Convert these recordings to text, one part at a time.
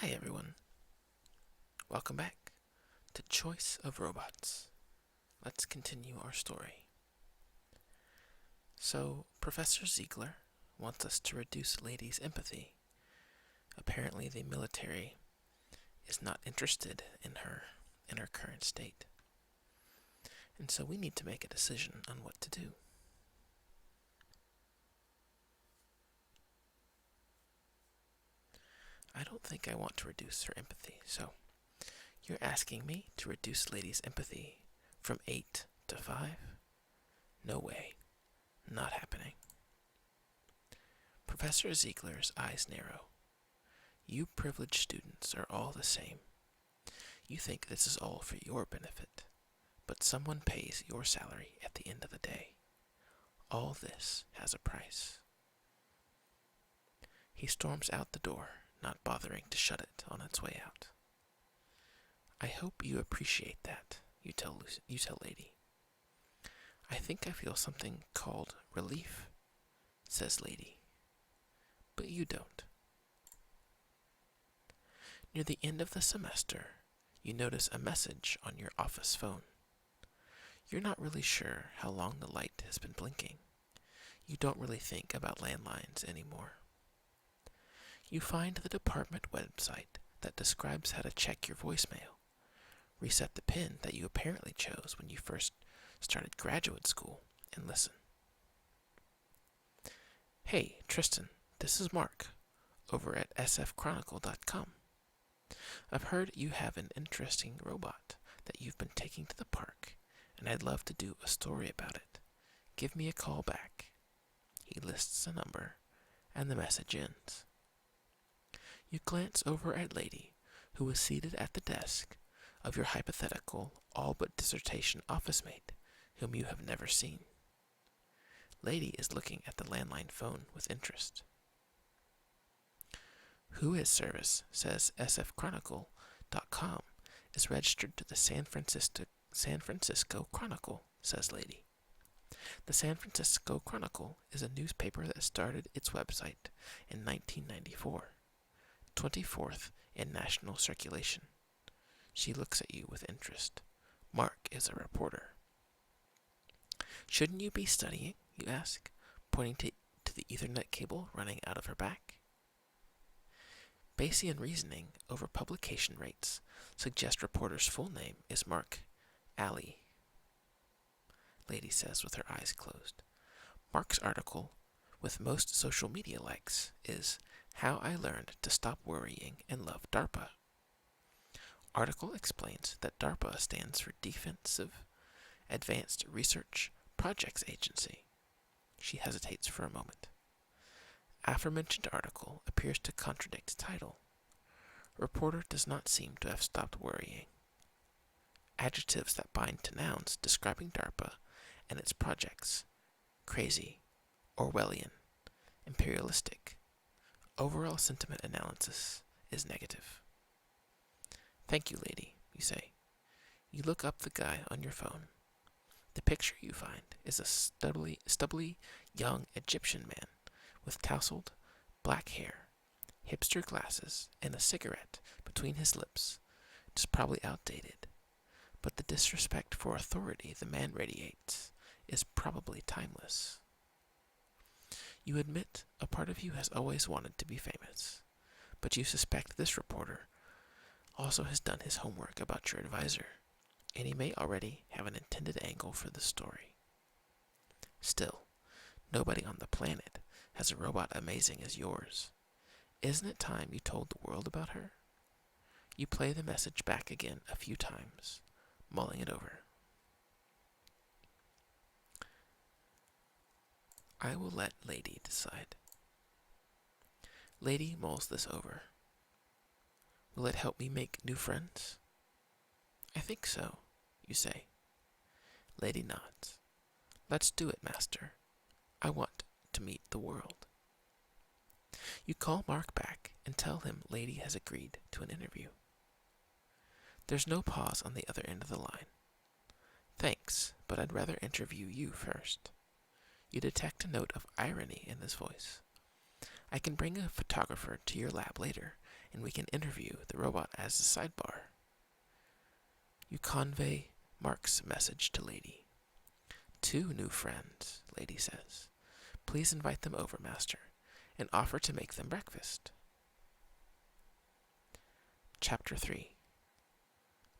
Hi everyone, welcome back to Choice of Robots. Let's continue our story. So, Professor Ziegler wants us to reduce Lady's empathy. Apparently the military is not interested in her current state. And so we need to make a decision on what to do. I don't think I want to reduce her empathy, so you're asking me to reduce Lady's empathy from 8 to 5? No way. Not happening. Professor Ziegler's eyes narrow. You privileged students are all the same. You think this is all for your benefit, but someone pays your salary at the end of the day. All this has a price. He storms out the door, not bothering to shut it on its way out. I hope you appreciate that, you tell Lady. I think I feel something called relief, says Lady. But you don't. Near the end of the semester, you notice a message on your office phone. You're not really sure how long the light has been blinking. You don't really think about landlines anymore. You find the department website that describes how to check your voicemail, reset the PIN that you apparently chose when you first started graduate school, and listen. Hey, Tristan, this is Mark, over at sfchronicle.com. I've heard you have an interesting robot that you've been taking to the park, and I'd love to do a story about it. Give me a call back. He lists a number, and the message ends. You glance over at Lady, who is seated at the desk of your hypothetical all-but-dissertation office mate, whom you have never seen. Lady is looking at the landline phone with interest. Who service says sfchronicle.com is registered to the San Francisco Chronicle, says Lady. The San Francisco Chronicle is a newspaper that started its website in 1994, 24th in national circulation. She looks at you with interest. Mark is a reporter. Shouldn't you be studying, you ask, pointing to the Ethernet cable running out of her back. Bayesian reasoning over publication rates suggests reporter's full name is Mark Alley, Lady says with her eyes closed. Mark's article, with most social media likes, is How I Learned to Stop Worrying and Love DARPA. Article explains that DARPA stands for Defensive Advanced Research Projects Agency. She hesitates for a moment. Aforementioned article appears to contradict title. Reporter does not seem to have stopped worrying. Adjectives that bind to nouns describing DARPA and its projects: crazy, Orwellian, imperialistic. Overall sentiment analysis is negative. Thank you, Lady, you say. You look up the guy on your phone. The picture you find is a stubbly young Egyptian man with tousled black hair, hipster glasses, and a cigarette between his lips. It is probably outdated, but the disrespect for authority the man radiates is probably timeless. You admit a part of you has always wanted to be famous, but you suspect this reporter also has done his homework about your advisor, and he may already have an intended angle for the story. Still, nobody on the planet has a robot amazing as yours. Isn't it time you told the world about her? You play the message back again a few times, mulling it over. I will let Lady decide. Lady mulls this over. Will it help me make new friends? I think so, you say. Lady nods. Let's do it, Master. I want to meet the world. You call Mark back and tell him Lady has agreed to an interview. There's no pause on the other end of the line. Thanks, but I'd rather interview you first. You detect a note of irony in his voice. I can bring a photographer to your lab later, and we can interview the robot as a sidebar. You convey Mark's message to Lady. 2 new friends, Lady says. Please invite them over, Master, and offer to make them breakfast. Chapter 3.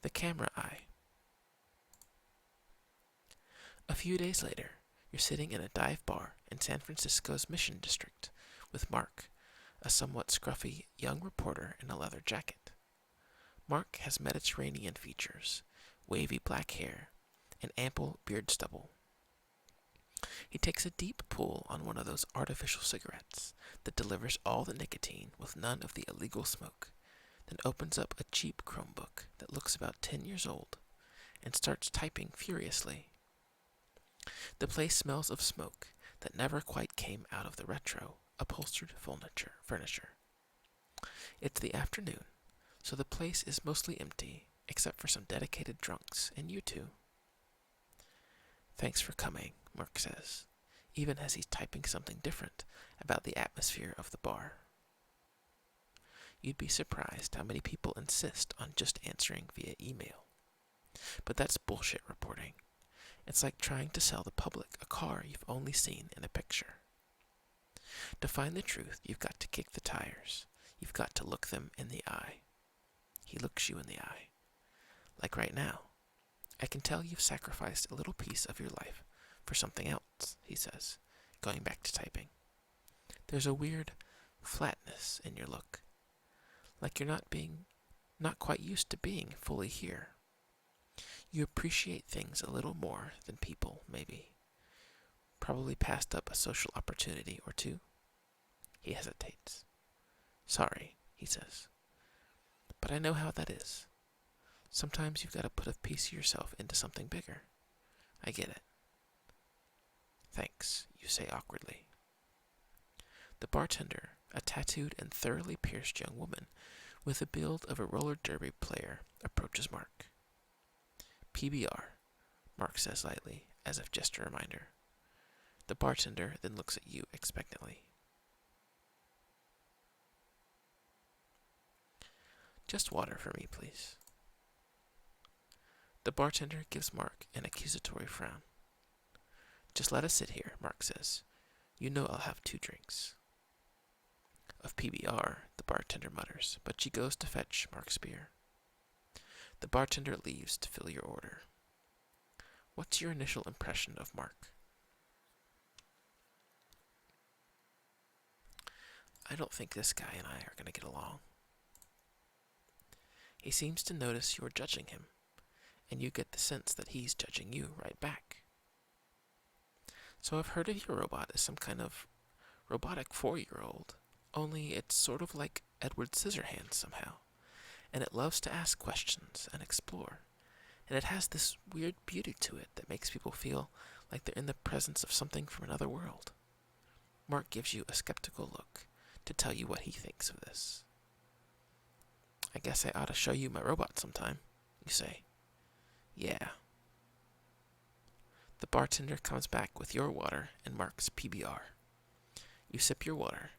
The Camera Eye. A few days later, you're sitting in a dive bar in San Francisco's Mission District with Mark, a somewhat scruffy young reporter in a leather jacket. Mark has Mediterranean features, wavy black hair, and ample beard stubble. He takes a deep pull on one of those artificial cigarettes that delivers all the nicotine with none of the illegal smoke, then opens up a cheap Chromebook that looks about 10 years old and starts typing furiously. The place smells of smoke that never quite came out of the retro, upholstered furniture. It's the afternoon, so the place is mostly empty, except for some dedicated drunks and you two. Thanks for coming, Mark says, even as he's typing something different about the atmosphere of the bar. You'd be surprised how many people insist on just answering via email. But that's bullshit reporting. It's like trying to sell the public a car you've only seen in a picture. To find the truth, you've got to kick the tires. You've got to look them in the eye. He looks you in the eye. Like right now. I can tell you've sacrificed a little piece of your life for something else, he says, going back to typing. There's a weird flatness in your look. Like you're not quite used to being fully here. You appreciate things a little more than people, maybe. Probably passed up a social opportunity or two. He hesitates. Sorry, he says. But I know how that is. Sometimes you've got to put a piece of yourself into something bigger. I get it. Thanks, you say awkwardly. The bartender, a tattooed and thoroughly pierced young woman with the build of a roller derby player, approaches Mark. PBR, Mark says lightly, as if just a reminder. The bartender then looks at you expectantly. Just water for me, please. The bartender gives Mark an accusatory frown. Just let us sit here, Mark says. You know I'll have 2 drinks. Of PBR, the bartender mutters, but she goes to fetch Mark's beer. The bartender leaves to fill your order. What's your initial impression of Mark? I don't think this guy and I are going to get along. He seems to notice you're judging him, and you get the sense that he's judging you right back. So I've heard of your robot as some kind of robotic 4-year-old, only it's sort of like Edward Scissorhands somehow, and it loves to ask questions and explore, and it has this weird beauty to it that makes people feel like they're in the presence of something from another world. Mark gives you a skeptical look to tell you what he thinks of this. I guess I ought to show you my robot sometime, you say. Yeah. The bartender comes back with your water and Mark's PBR. You sip your water,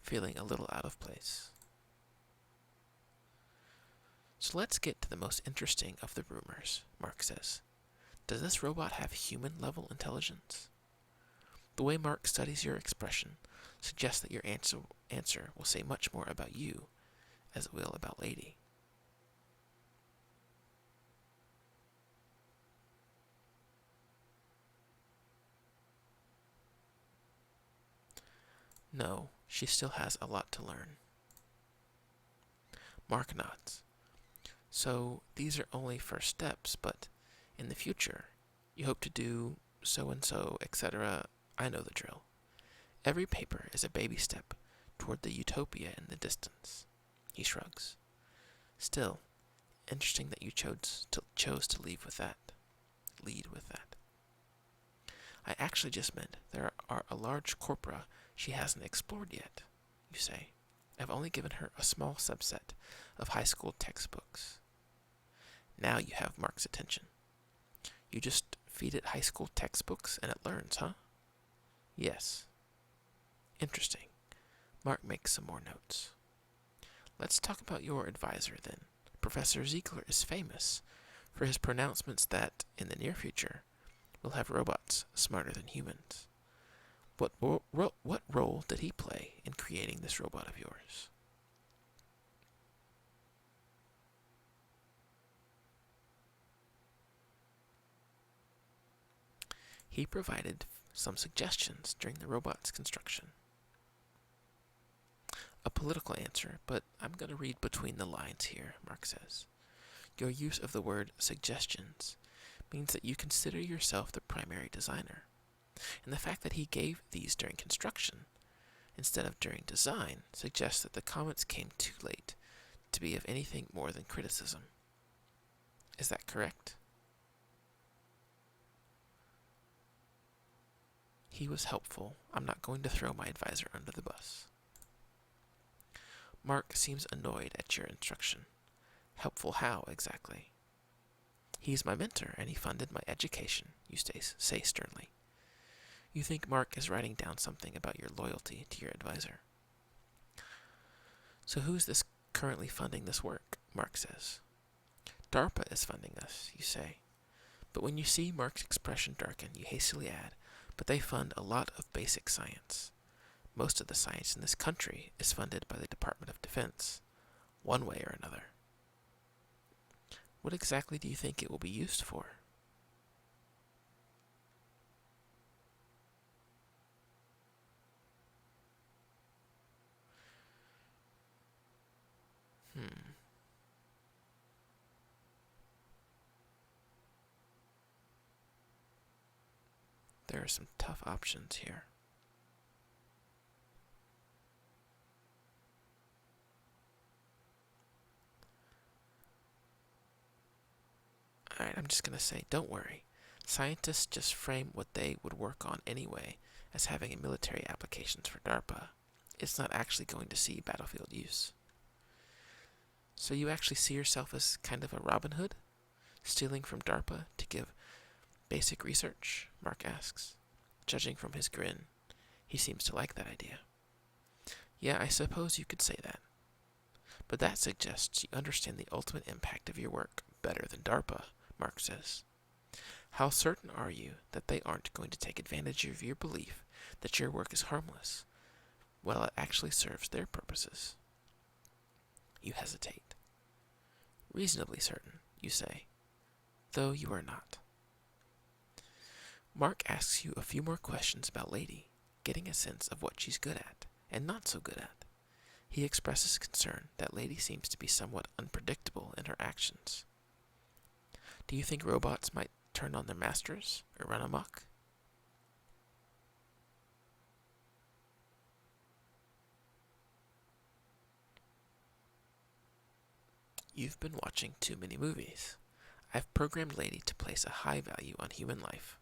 feeling a little out of place. So let's get to the most interesting of the rumors, Mark says. Does this robot have human-level intelligence? The way Mark studies your expression suggests that your answer will say much more about you as it will about Lady. No, she still has a lot to learn. Mark nods. So these are only first steps, but in the future, you hope to do so-and-so, etc. I know the drill. Every paper is a baby step toward the utopia in the distance. He shrugs. Still, interesting that you chose to lead with that. I actually just meant there are a large corpora she hasn't explored yet, you say. I've only given her a small subset of high school textbooks. Now you have Mark's attention. You just feed it high school textbooks and it learns, huh? Yes. Interesting. Mark makes some more notes. Let's talk about your advisor then. Professor Ziegler is famous for his pronouncements that, in the near future, we'll have robots smarter than humans. What role did he play in creating this robot of yours? He provided some suggestions during the robot's construction. A political answer, but I'm going to read between the lines here, Mark says. Your use of the word suggestions means that you consider yourself the primary designer. And the fact that he gave these during construction instead of during design suggests that the comments came too late to be of anything more than criticism. Is that correct? He was helpful. I'm not going to throw my advisor under the bus. Mark seems annoyed at your instruction. Helpful how, exactly? He's my mentor, and he funded my education, you say sternly. You think Mark is writing down something about your loyalty to your advisor. So who's this currently funding this work? Mark says. DARPA is funding us, you say. But when you see Mark's expression darken, you hastily add, but they fund a lot of basic science. Most of the science in this country is funded by the Department of Defense, one way or another. What exactly do you think it will be used for? There are some tough options here. Alright, I'm just going to say, don't worry. Scientists just frame what they would work on anyway as having a military applications for DARPA. It's not actually going to see battlefield use. So you actually see yourself as kind of a Robin Hood? Stealing from DARPA to give basic research? Mark asks. Judging from his grin, he seems to like that idea. Yeah, I suppose you could say that. But that suggests you understand the ultimate impact of your work better than DARPA, Mark says. How certain are you that they aren't going to take advantage of your belief that your work is harmless, while it actually serves their purposes? You hesitate. Reasonably certain, you say, though you are not. Mark asks you a few more questions about Lady, getting a sense of what she's good at and not so good at. He expresses concern that Lady seems to be somewhat unpredictable in her actions. Do you think robots might turn on their masters or run amok? You've been watching too many movies. I've programmed Lady to place a high value on human life.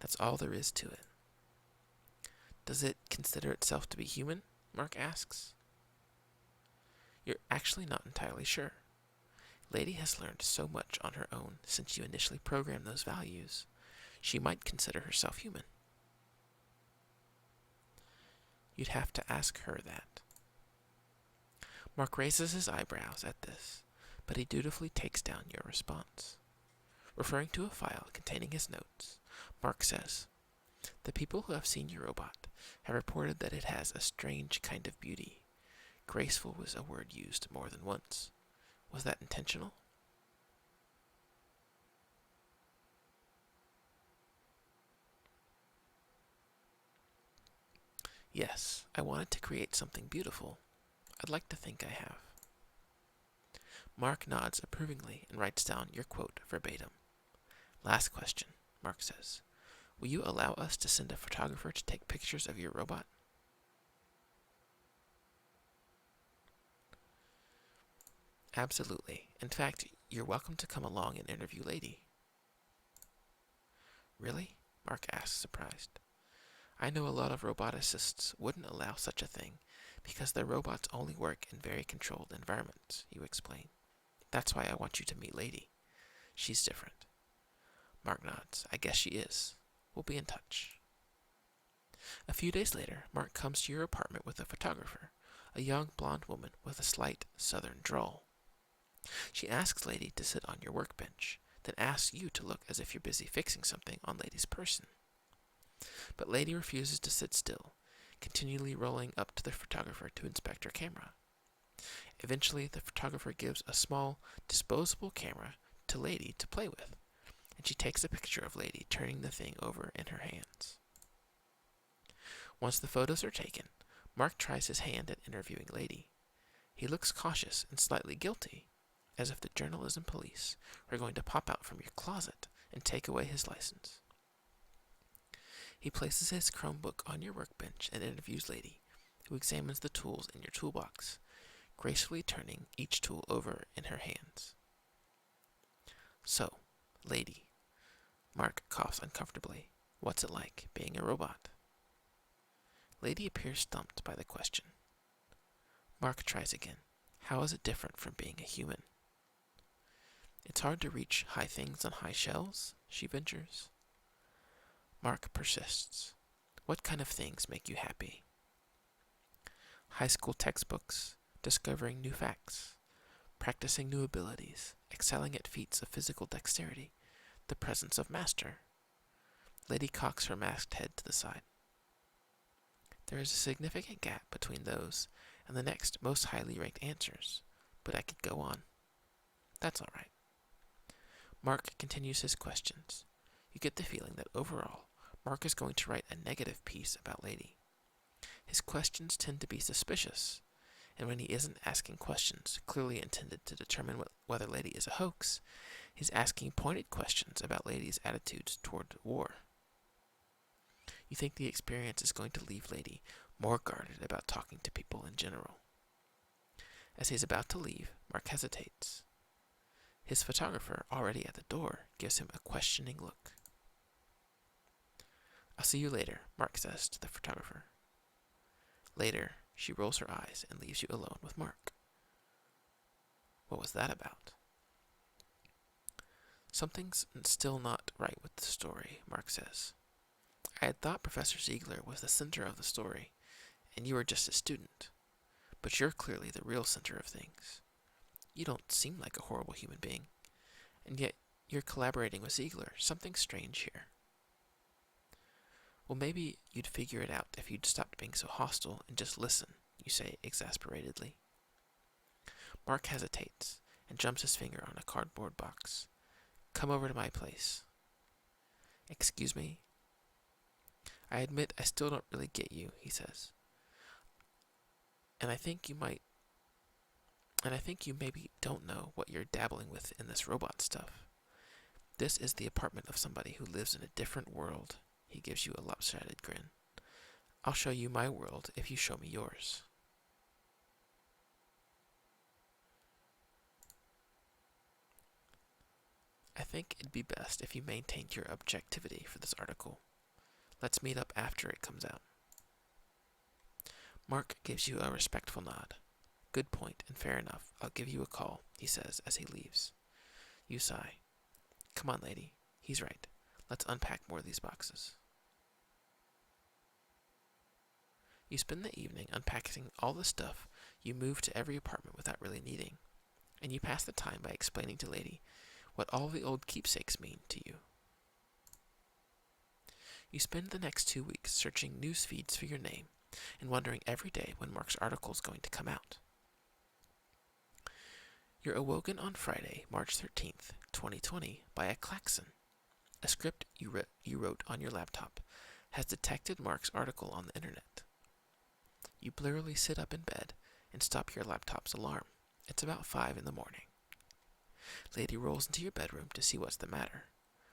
That's all there is to it. Does it consider itself to be human? Mark asks. You're actually not entirely sure. Lady has learned so much on her own since you initially programmed those values. She might consider herself human. You'd have to ask her that. Mark raises his eyebrows at this, but he dutifully takes down your response. Referring to a file containing his notes, Mark says, the people who have seen your robot have reported that it has a strange kind of beauty. Graceful was a word used more than once. Was that intentional? Yes, I wanted to create something beautiful. I'd like to think I have. Mark nods approvingly and writes down your quote verbatim. Last question, Mark says. Will you allow us to send a photographer to take pictures of your robot? Absolutely. In fact, you're welcome to come along and interview Lady. Really? Mark asks, surprised. I know a lot of roboticists wouldn't allow such a thing because their robots only work in very controlled environments, you explain. That's why I want you to meet Lady. She's different. Mark nods. I guess she is. We'll be in touch. A few days later, Mark comes to your apartment with a photographer, a young blonde woman with a slight southern drawl. She asks Lady to sit on your workbench, then asks you to look as if you're busy fixing something on Lady's person. But Lady refuses to sit still, continually rolling up to the photographer to inspect her camera. Eventually, the photographer gives a small, disposable camera to Lady to play with, and she takes a picture of Lady turning the thing over in her hands. Once the photos are taken, Mark tries his hand at interviewing Lady. He looks cautious and slightly guilty, as if the journalism police were going to pop out from your closet and take away his license. He places his Chromebook on your workbench and interviews Lady, who examines the tools in your toolbox, gracefully turning each tool over in her hands. So, Lady, Mark coughs uncomfortably. What's it like being a robot? Lady appears stumped by the question. Mark tries again. How is it different from being a human? It's hard to reach high things on high shelves, she ventures. Mark persists. What kind of things make you happy? High school textbooks, discovering new facts, practicing new abilities, excelling at feats of physical dexterity, the presence of master. Lady cocks her masked head to the side. There is a significant gap between those and the next most highly ranked answers, but I could go on. That's all right. Mark continues his questions. You get the feeling that overall, Mark is going to write a negative piece about Lady. His questions tend to be suspicious, and when he isn't asking questions clearly intended to determine whether Lady is a hoax, he's asking pointed questions about Lady's attitudes toward war. You think the experience is going to leave Lady more guarded about talking to people in general. As he's about to leave, Mark hesitates. His photographer, already at the door, gives him a questioning look. I'll see you later, Mark says to the photographer. Later, she rolls her eyes and leaves you alone with Mark. What was that about? Something's still not right with the story, Mark says. I had thought Professor Ziegler was the center of the story, and you were just a student. But you're clearly the real center of things. You don't seem like a horrible human being, and yet you're collaborating with Ziegler. Something's strange here. Well, maybe you'd figure it out if you'd stopped being so hostile and just listen, you say exasperatedly. Mark hesitates and jumps his finger on a cardboard box. Come over to my place. Excuse me? I admit I still don't really get you, he says. And I think you maybe don't know what you're dabbling with in this robot stuff. This is the apartment of somebody who lives in a different world. He gives you a lopsided grin. I'll show you my world if you show me yours. I think it'd be best if you maintained your objectivity for this article. Let's meet up after it comes out. Mark gives you a respectful nod. Good point, and fair enough. I'll give you a call, he says as he leaves. You sigh. Come on, Lady. He's right. Let's unpack more of these boxes. You spend the evening unpacking all the stuff you moved to every apartment without really needing, and you pass the time by explaining to Lady what all the old keepsakes mean to you. You spend the next 2 weeks searching news feeds for your name and wondering every day when Mark's article is going to come out. You're awoken on Friday, March 13th, 2020, by a klaxon. A script you wrote on your laptop has detected Mark's article on the internet. You blurrily sit up in bed and stop your laptop's alarm. It's about 5 in the morning. Lady rolls into your bedroom to see what's the matter,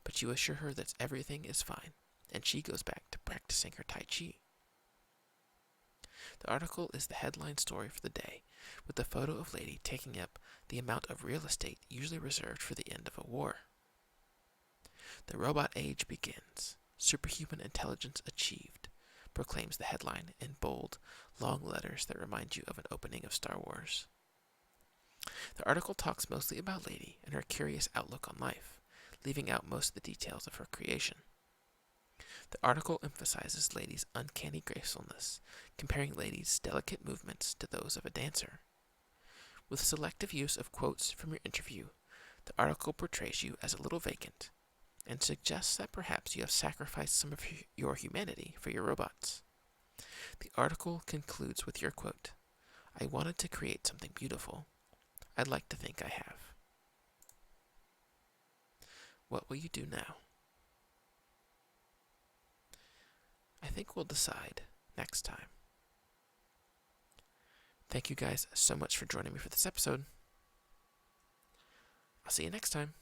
but you assure her that everything is fine, and she goes back to practicing her Tai Chi. The article is the headline story for the day, with a photo of Lady taking up the amount of real estate usually reserved for the end of a war. The robot age begins. Superhuman intelligence achieved, proclaims the headline in bold, long letters that remind you of an opening of Star Wars. The article talks mostly about Lady and her curious outlook on life, leaving out most of the details of her creation. The article emphasizes Lady's uncanny gracefulness, comparing Lady's delicate movements to those of a dancer. With selective use of quotes from your interview, the article portrays you as a little vacant and suggests that perhaps you have sacrificed some of your humanity for your robots. The article concludes with your quote, "I wanted to create something beautiful. I'd like to think I have." What will you do now? I think we'll decide next time. Thank you guys so much for joining me for this episode. I'll see you next time.